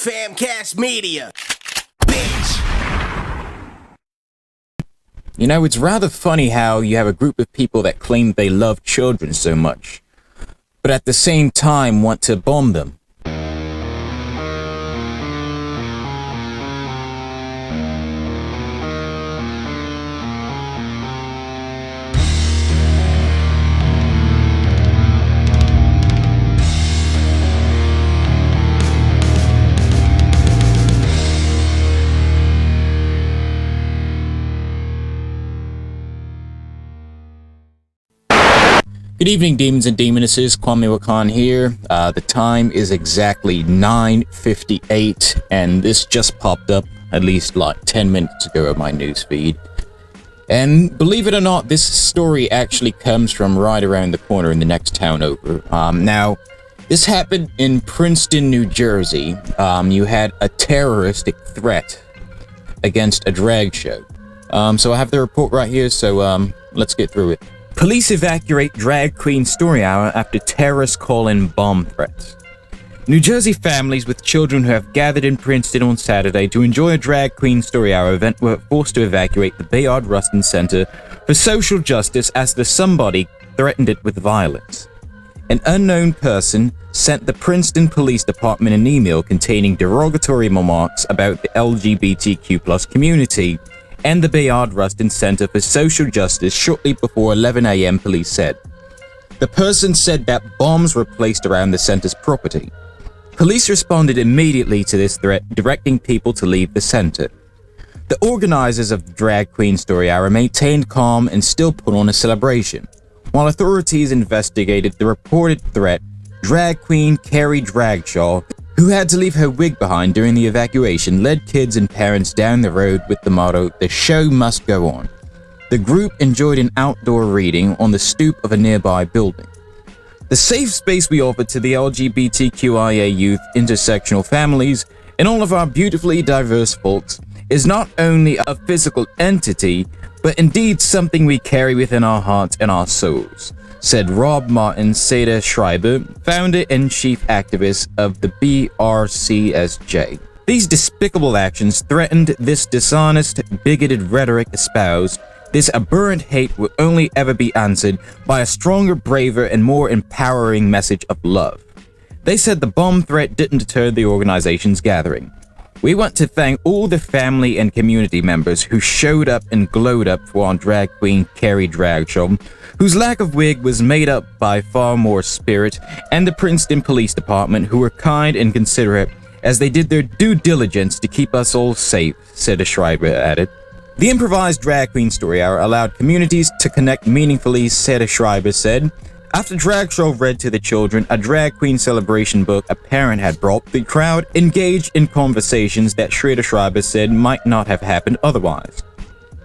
Famcast Media, bitch. You know, it's rather funny how you have a group of people that claim they love children so much, but at the same time want to bomb them. Good evening, demons and demonesses. Kwame Wahkan here. The time is exactly 9:58, and this just popped up at least like 10 minutes ago on my newsfeed. And believe it or not, this story actually comes from right around the corner in the next town over. Now, this happened in Princeton, New Jersey. You had a terroristic threat against a drag show. So I have the report right here, so let's get through it. Police evacuate drag queen story hour after terrorists call in bomb threats. New Jersey families with children who have gathered in Princeton on Saturday to enjoy a drag queen story hour event were forced to evacuate the Bayard Rustin Center for social justice as the somebody threatened it with violence. An unknown person sent the Princeton Police Department an email containing derogatory remarks about the LGBTQ+ community and the Bayard Rustin Center for Social Justice shortly before 11 a.m., police said. The person said that bombs were placed around the center's property. Police responded immediately to this threat, directing people to leave the center. The organizers of the Drag Queen Story Hour maintained calm and still put on a celebration. While authorities investigated the reported threat, drag queen Carrie Dragshaw, who had to leave her wig behind during the evacuation, led kids and parents down the road with the motto, "The show must go on." The group enjoyed an outdoor reading on the stoop of a nearby building. The safe space we offer to the LGBTQIA youth, intersectional families, and all of our beautifully diverse folks is not only a physical entity, but indeed something we carry within our hearts and our souls, said Rob Martin Seda Schreiber, founder and chief activist of the BRCSJ. These despicable actions threatened this dishonest, bigoted rhetoric espoused. This aberrant hate will only ever be answered by a stronger, braver, and more empowering message of love. They said the bomb threat didn't deter the organization's gathering. We want to thank all the family and community members who showed up and glowed up for our drag queen Carrie Dragshaw, whose lack of wig was made up by far more spirit, and the Princeton Police Department, who were kind and considerate as they did their due diligence to keep us all safe, said a Schreiber added. The improvised drag queen story hour allowed communities to connect meaningfully, said a Schreiber said. After Dragshaw read to the children a drag queen celebration book a parent had brought, the crowd engaged in conversations that Schrader Schreiber said might not have happened otherwise.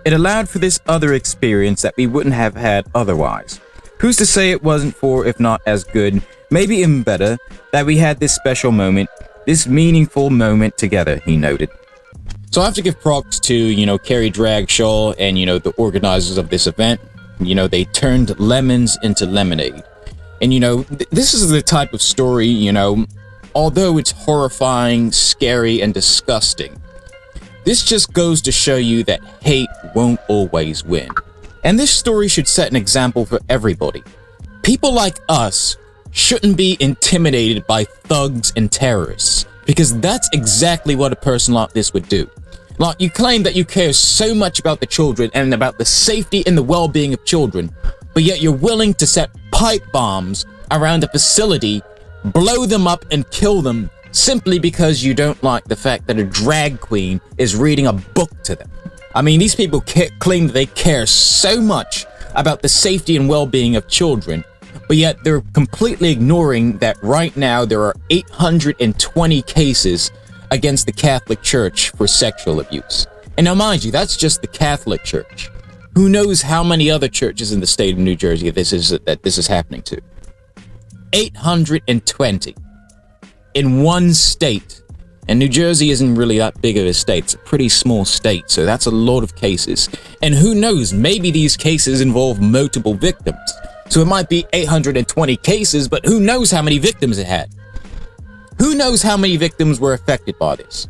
It allowed for this other experience that we wouldn't have had otherwise. Who's to say it wasn't for, if not as good, maybe even better, that we had this special moment, this meaningful moment together, he noted. So I have to give props to, Carrie Dragshaw and, the organizers of this event. They turned lemons into lemonade. And, this is the type of story, although it's horrifying, scary, and disgusting, this just goes to show you that hate won't always win. And this story should set an example for everybody. People like us shouldn't be intimidated by thugs and terrorists, because that's exactly what a person like this would do. Like, you claim that you care so much about the children and about the safety and the well-being of children, but yet you're willing to set pipe bombs around a facility, blow them up and kill them simply because you don't like the fact that a drag queen is reading a book to them. I mean, these people claim that they care so much about the safety and well-being of children, but yet they're completely ignoring that right now there are 820 cases against the Catholic Church for sexual abuse. And now mind you, that's just the Catholic Church. Who knows how many other churches in the state of New Jersey this is happening to? 820 in one state. And New Jersey isn't really that big of a state. It's a pretty small state, so that's a lot of cases. And who knows, maybe these cases involve multiple victims. So it might be 820 cases, but who knows how many victims it had. Who knows how many victims were affected by this?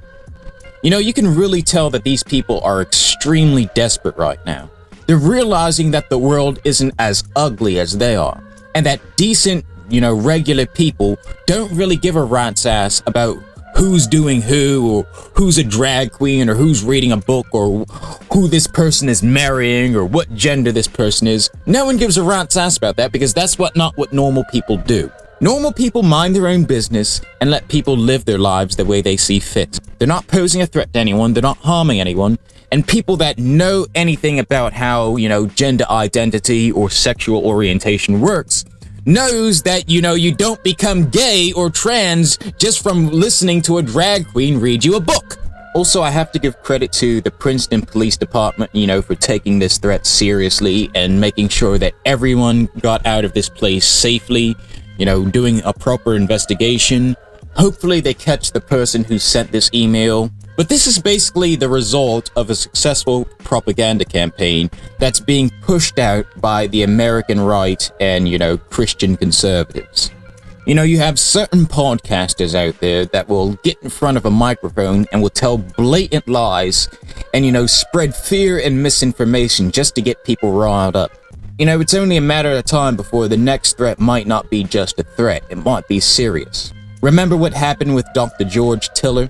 You know, you can really tell that these people are extremely desperate right now. They're realizing that the world isn't as ugly as they are, and that decent, regular people don't really give a rat's ass about who's doing who, or who's a drag queen, or who's reading a book, or who this person is marrying, or what gender this person is. No one gives a rat's ass about that, because that's not what normal people do. Normal people mind their own business and let people live their lives the way they see fit. They're not posing a threat to anyone, they're not harming anyone, and people that know anything about how, gender identity or sexual orientation works knows that, you don't become gay or trans just from listening to a drag queen read you a book. Also, I have to give credit to the Princeton Police Department, for taking this threat seriously and making sure that everyone got out of this place safely, doing a proper investigation. Hopefully they catch the person who sent this email. But this is basically the result of a successful propaganda campaign that's being pushed out by the American right and, Christian conservatives. You have certain podcasters out there that will get in front of a microphone and will tell blatant lies and, spread fear and misinformation just to get people riled up. It's only a matter of time before the next threat might not be just a threat. It might be serious. Remember what happened with Dr. George Tiller?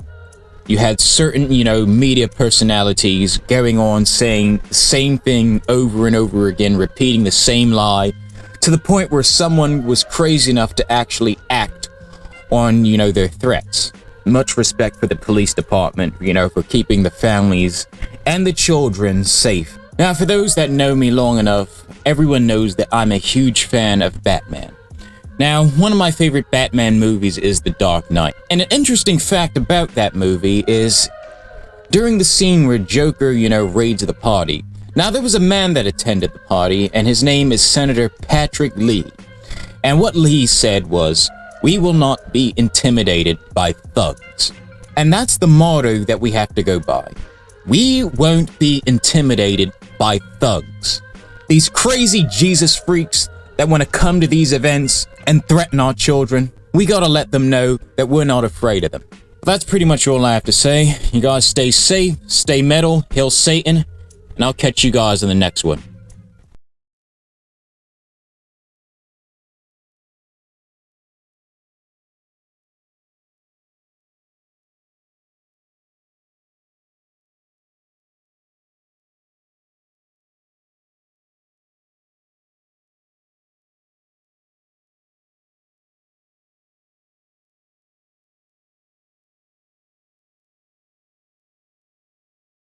You had certain, media personalities going on saying the same thing over and over again, repeating the same lie, to the point where someone was crazy enough to actually act on, their threats. Much respect for the police department, for keeping the families and the children safe. Now, for those that know me long enough, everyone knows that I'm a huge fan of Batman. Now, one of my favorite Batman movies is The Dark Knight. And an interesting fact about that movie is during the scene where Joker, raids the party. Now, there was a man that attended the party, and his name is Senator Patrick Lee. And what Lee said was, "We will not be intimidated by thugs." And that's the motto that we have to go by. We won't be intimidated by thugs. These crazy Jesus freaks that want to come to these events and threaten our children, we gotta let them know that we're not afraid of them. That's pretty much all I have to say. You guys stay safe, stay metal, hail Satan, and I'll catch you guys in the next one.